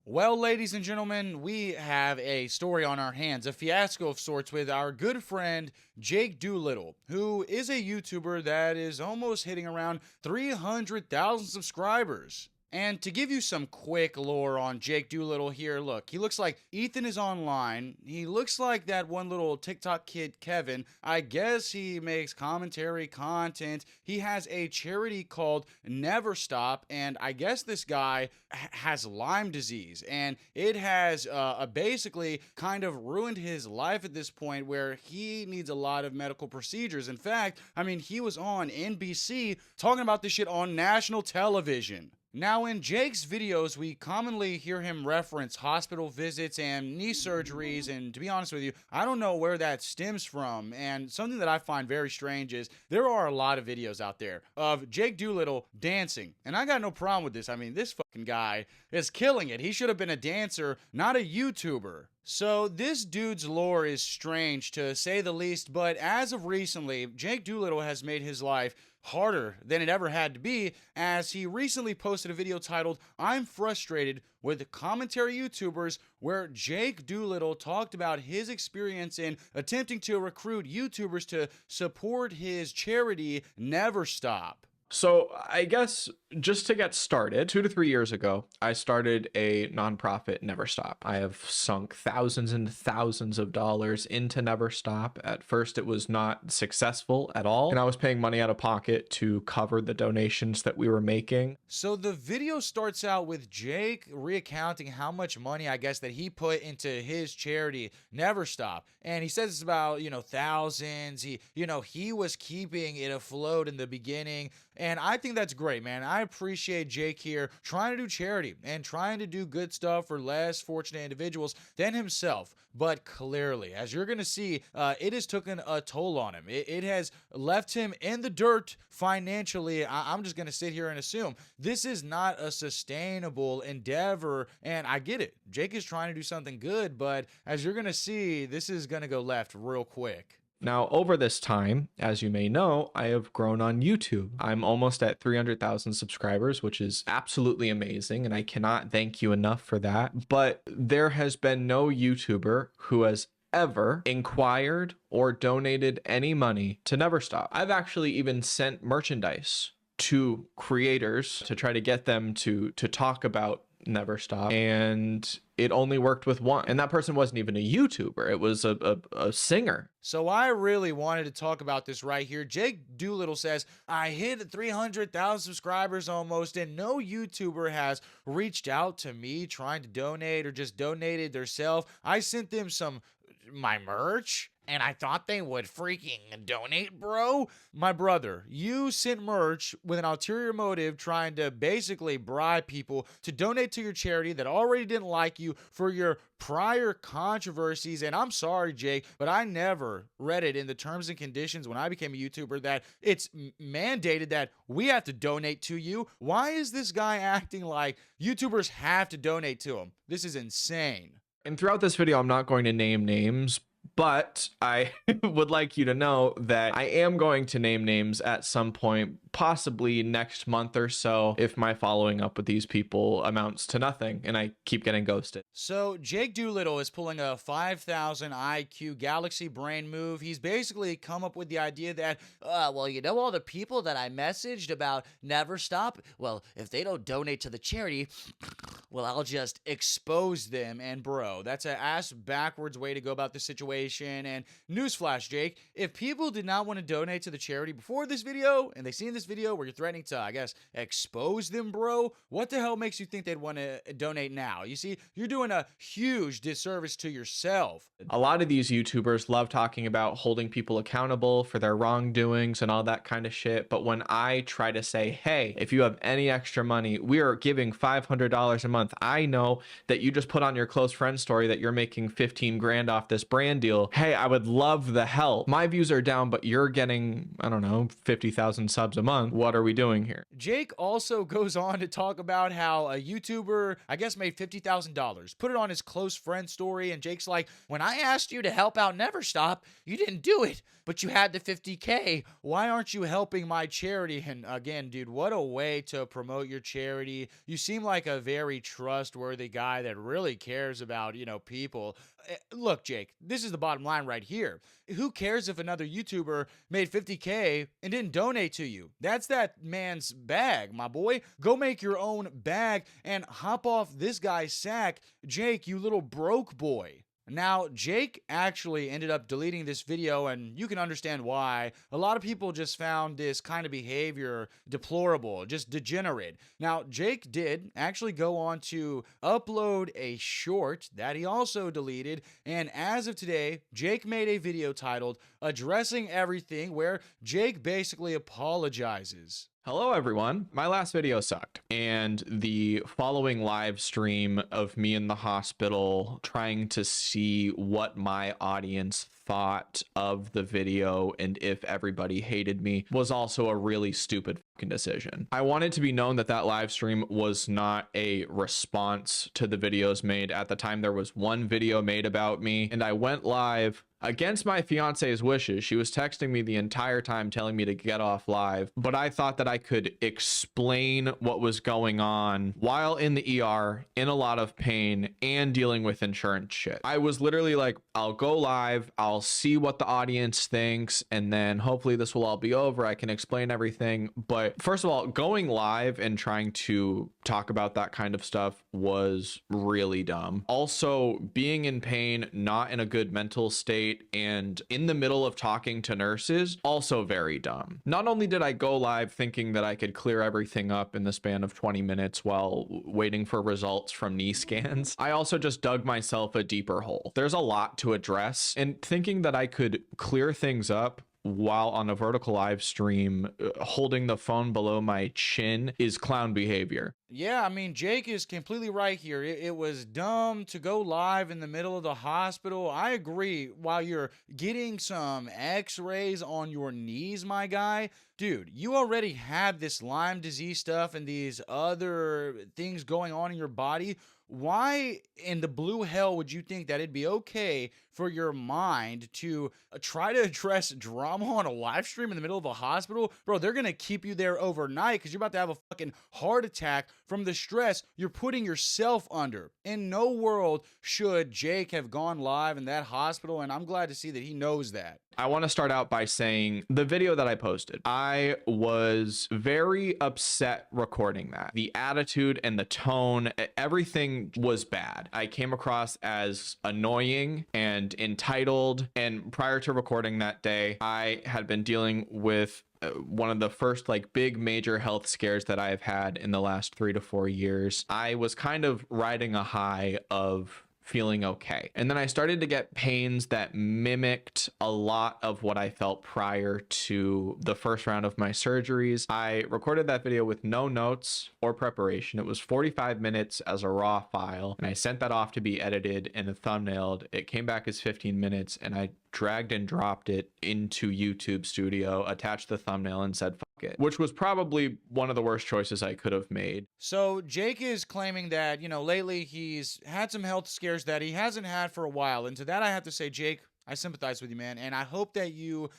Well, ladies and gentlemen, we have a story on our hands, a fiasco of sorts with our good friend Jake Doolittle, who is a YouTuber that is almost hitting around 300,000 subscribers. And to give you some quick lore on Jake Doolittle here, look, he looks like Ethan is online. He looks like that one little TikTok kid, Kevin. I guess he makes commentary content. He has a charity called Never Stop, and I guess this guy has Lyme disease, and it has basically kind of ruined his life at this point where he needs a lot of medical procedures. In fact, I mean, he was on NBC talking about this shit on national television. Now, in Jake's videos, we commonly hear him reference hospital visits and knee surgeries, and to be honest with you, I don't know where that stems from, and something that I find very strange is there are a lot of videos out there of Jake Doolittle dancing, and I got no problem with this. I mean, this fucking guy is killing it. He should have been a dancer, not a YouTuber. So this dude's lore is strange to say the least, but as of recently, Jake Doolittle has made his life harder than it ever had to be, as he recently posted a video titled "I'm Frustrated with Commentary YouTubers," where Jake Doolittle talked about his experience in attempting to recruit YouTubers to support his charity Never Stop. So I guess just to get started, 2 to 3 years ago, I started a nonprofit, Never Stop. I have sunk thousands and thousands of dollars into Never Stop. At first, it was not successful at all, and I was paying money out of pocket to cover the donations that we were making. So the video starts out with Jake recounting how much money, I guess, that he put into his charity, Never Stop. And he says it's about, thousands. He was keeping it afloat in the beginning. And I think that's great, man. I appreciate Jake here trying to do charity and trying to do good stuff for less fortunate individuals than himself. But clearly, as you're going to see, it has taken a toll on him. It has left him in the dirt financially. I'm just going to sit here and assume this is not a sustainable endeavor. And I get it. Jake is trying to do something good, but as you're going to see, this is going to go left real quick. Now, over this time, as you may know, I have grown on YouTube. I'm almost at 300,000 subscribers, which is absolutely amazing, and I cannot thank you enough for that. But there has been no YouTuber who has ever inquired or donated any money to Never Stop. I've actually even sent merchandise to creators to try to get them to talk about Never Stop, and it only worked with one, and that person wasn't even a YouTuber. It was a singer. So I really wanted to talk about this right here. Jake Doolittle says, I hit 300,000 subscribers almost, and no YouTuber has reached out to me trying to donate or just donated themselves. I sent them my merch, and I thought they would freaking donate, bro. My brother, you sent merch with an ulterior motive trying to basically bribe people to donate to your charity that already didn't like you for your prior controversies. And I'm sorry, Jake, but I never read it in the terms and conditions when I became a YouTuber that it's mandated that we have to donate to you. Why is this guy acting like YouTubers have to donate to him? This is insane. And throughout this video, I'm not going to name names, but I would like you to know that I am going to name names at some point, possibly next month or so, if my following up with these people amounts to nothing and I keep getting ghosted. So Jake Doolittle is pulling a 5,000 IQ galaxy brain move. He's basically come up with the idea that, all the people that I messaged about Never Stop, well, if they don't donate to the charity, well, I'll just expose them. And bro, that's an ass backwards way to go about this situation. And newsflash, Jake, if people did not want to donate to the charity before this video, and they seen this video where you're threatening to, I guess, expose them, bro, what the hell makes you think they'd want to donate now? You see, you're doing a huge disservice to yourself. A lot of these YouTubers love talking about holding people accountable for their wrongdoings and all that kind of shit. But when I try to say, hey, if you have any extra money, we are giving $500 a month. I know that you just put on your close friend story that you're making 15 grand off this brand deal. Hey, I would love the help. My views are down, but you're getting, I don't know, 50,000 subs a month. month. What are we doing here? Jake also goes on to talk about how a YouTuber, I guess, made $50,000, put it on his close friend story, and Jake's like, when I asked you to help out Never Stop, you didn't do it, but you had the 50K. Why aren't you helping my charity? And again, dude, what a way to promote your charity. You seem like a very trustworthy guy that really cares about, people. Look, Jake, this is the bottom line right here. Who cares if another YouTuber made 50K and didn't donate to you? That's that man's bag, my boy. Go make your own bag and hop off this guy's sack. Jake, you little broke boy. Now, Jake actually ended up deleting this video, and you can understand why. A lot of people just found this kind of behavior deplorable, just degenerate. Now, Jake did actually go on to upload a short that he also deleted, and as of today, Jake made a video titled Addressing Everything, where Jake basically apologizes. Hello everyone. My last video sucked, and the following live stream of me in the hospital trying to see what my audience thought of the video and if everybody hated me was also a really stupid fucking decision. I want it to be known that that live stream was not a response to the videos made. At the time, there was one video made about me, and I went live against my fiance's wishes. She was texting me the entire time telling me to get off live, but I thought that I could explain what was going on while in the ER, in a lot of pain, and dealing with insurance shit. I was literally like, I'll go live, I'll see what the audience thinks, and then hopefully this will all be over. I can explain everything. But first of all, going live and trying to talk about that kind of stuff was really dumb. Also, being in pain, not in a good mental state, and in the middle of talking to nurses, also very dumb. Not only did I go live thinking that I could clear everything up in the span of 20 minutes while waiting for results from knee scans, I also just dug myself a deeper hole. There's a lot to address, and thinking that I could clear things up while on a vertical live stream holding the phone below my chin is clown behavior. Yeah, I mean, Jake is completely right here. It was dumb to go live in the middle of the hospital. I agree. While you're getting some x-rays on your knees, my guy, dude, you already have this Lyme disease stuff and these other things going on in your body. Why in the blue hell would you think that it'd be okay for your mind to try to address drama on a live stream in the middle of a hospital? Bro, they're going to keep you there overnight because you're about to have a fucking heart attack from the stress you're putting yourself under. In no world should Jake have gone live in that hospital, and I'm glad to see that he knows that. I want to start out by saying the video that I posted, I was very upset recording that. The attitude and the tone, everything was bad. I came across as annoying and entitled. And prior to recording that day, I had been dealing with one of the first big major health scares that I've had in the last 3 to 4 years. I was kind of riding a high of feeling okay. And then I started to get pains that mimicked a lot of what I felt prior to the first round of my surgeries. I recorded that video with no notes or preparation. It was 45 minutes as a raw file, and I sent that off to be edited and thumbnailed. It came back as 15 minutes, and I dragged and dropped it into YouTube Studio, attached the thumbnail, and said fuck it, which was probably one of the worst choices I could have made. So Jake is claiming that, lately he's had some health scares that he hasn't had for a while. And to that, I have to say, Jake, I sympathize with you, man. And I hope that you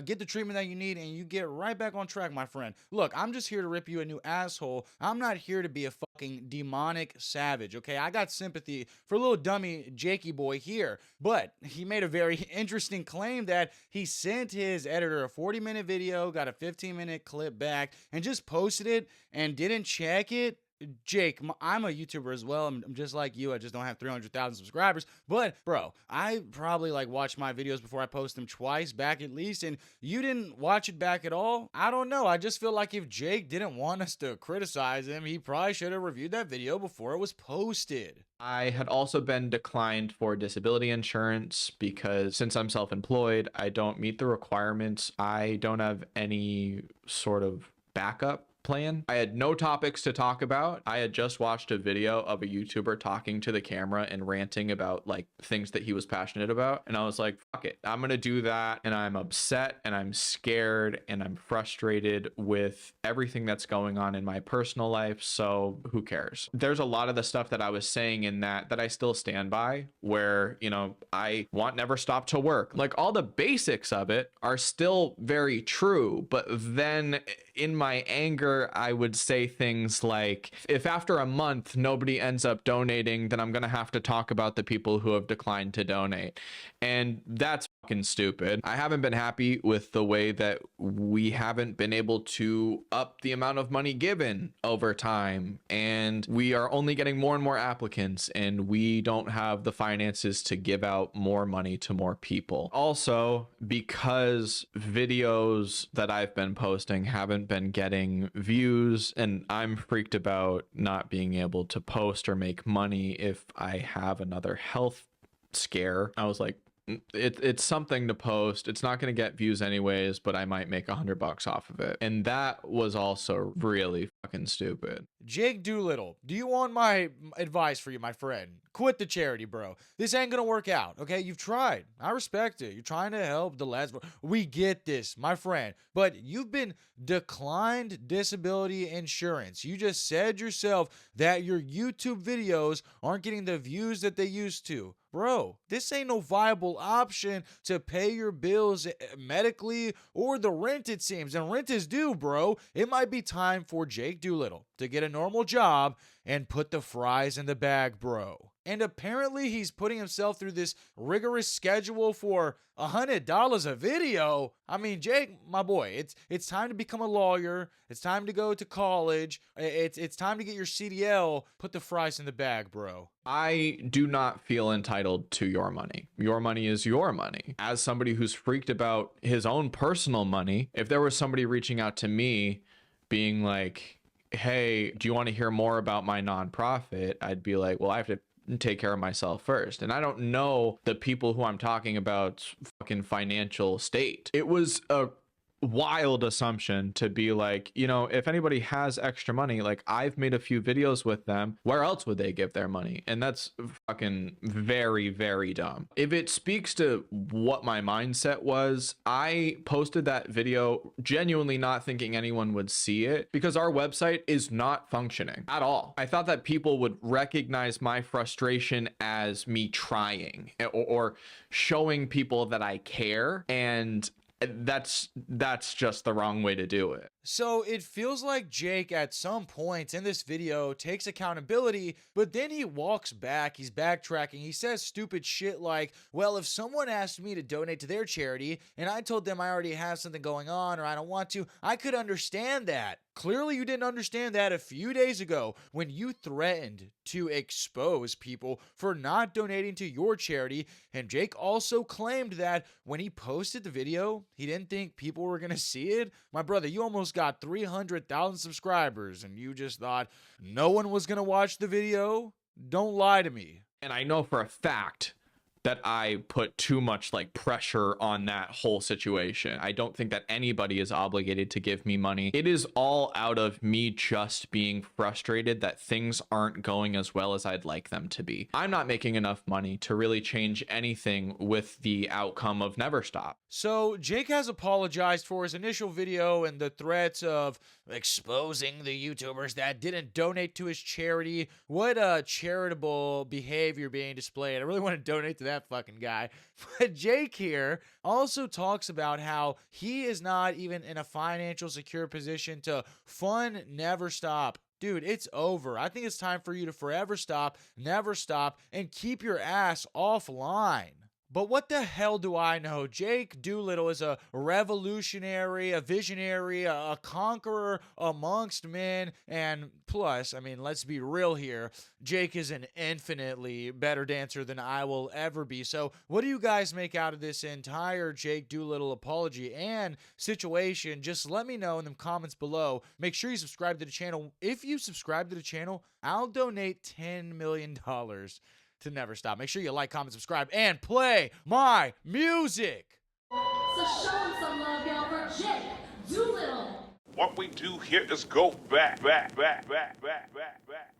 get the treatment that you need and you get right back on track, my friend. Look, I'm just here to rip you a new asshole. I'm not here to be a fucking demonic savage, okay? I got sympathy for little dummy Jakey boy here. But he made a very interesting claim that he sent his editor a 40-minute video, got a 15-minute clip back, and just posted it and didn't check it. Jake, I'm a YouTuber as well. I'm just like you. I just don't have 300,000 subscribers. But, bro, I probably watch my videos before I post them twice back at least. And you didn't watch it back at all? I don't know. I just feel like if Jake didn't want us to criticize him, he probably should have reviewed that video before it was posted. I had also been declined for disability insurance because since I'm self-employed, I don't meet the requirements. I don't have any sort of backup plan. I had no topics to talk about. I had just watched a video of a YouTuber talking to the camera and ranting about like things that he was passionate about. And I was like, fuck it, I'm gonna do that. And I'm upset and I'm scared and I'm frustrated with everything that's going on in my personal life. So who cares? There's a lot of the stuff that I was saying in that I still stand by, where, you know, I want never stop to work. Like all the basics of it are still very true. But then in my anger, I would say things like, if after a month nobody ends up donating, then I'm going to have to talk about the people who have declined to donate. And that's fucking stupid. I haven't been happy with the way that we haven't been able to up the amount of money given over time. And we are only getting more and more applicants, and we don't have the finances to give out more money to more people. Also, because videos that I've been posting haven't been getting views, and I'm freaked about not being able to post or make money if I have another health scare. I was like, it's something to post. It's not going to get views anyways, but I might make $100 off of it. And that was also really fucking stupid. Jake Doolittle, do you want my advice for you, my friend? Quit the charity, bro. This ain't gonna work out, okay? You've tried. I respect it. You're trying to help the lads. We get this, my friend. But you've been declined disability insurance. You just said yourself that your YouTube videos aren't getting the views that they used to. Bro, this ain't no viable option to pay your bills medically or the rent, it seems. And rent is due, bro. It might be time for Jake Doolittle to get a normal job and put the fries in the bag, bro. And apparently he's putting himself through this rigorous schedule for $100 a video. I mean, Jake, my boy, it's time to become a lawyer. It's time to go to college. It's time to get your CDL. Put the fries in the bag, bro. I do not feel entitled to your money. Your money is your money. As somebody who's freaked about his own personal money, if there was somebody reaching out to me being like, hey, do you want to hear more about my nonprofit? I'd be like, well, I have to take care of myself first. And I don't know the people who I'm talking about fucking financial state. It was a wild assumption to be like, you know, if anybody has extra money, like I've made a few videos with them, where else would they give their money? And that's fucking very, very dumb. If it speaks to what my mindset was, I posted that video genuinely not thinking anyone would see it, because our website is not functioning at all. I thought that people would recognize my frustration as me trying or showing people that I care, and that's just the wrong way to do it. So it feels like Jake at some points in this video takes accountability, but then he walks back, he's backtracking, he says stupid shit like, well, if someone asked me to donate to their charity and I told them I already have something going on or I don't want to, I could understand that. Clearly you didn't understand that a few days ago when you threatened to expose people for not donating to your charity. And Jake also claimed that when he posted the video, he didn't think people were going to see it. My brother, you almost got 300,000 subscribers and you just thought no one was going to watch the video? Don't lie to me. And I know for a fact that I put too much like pressure on that whole situation. I don't think that anybody is obligated to give me money. It is all out of me just being frustrated that things aren't going as well as I'd like them to be. I'm not making enough money to really change anything with the outcome of Never Stop. So Jake has apologized for his initial video and the threats of exposing the YouTubers that didn't donate to his charity. What a charitable behavior being displayed. I really want to donate to that fucking guy. But Jake here also talks about how he is not even in a financial secure position to fund Never Stop. Dude, it's over. I think it's time for you to forever stop, never stop, and keep your ass offline. But what the hell do I know? Jake Doolittle is a revolutionary, a visionary, a conqueror amongst men. And plus, I mean, let's be real here. Jake is an infinitely better dancer than I will ever be. So what do you guys make out of this entire Jake Doolittle apology and situation? Just let me know in the comments below. Make sure you subscribe to the channel. If you subscribe to the channel, I'll donate $10 million to Never Stop. Make sure you like, comment, subscribe, and play my music. So show him some love, y'all, for Jake Doolittle. What we do here is go back, back, back, back, back, back, back.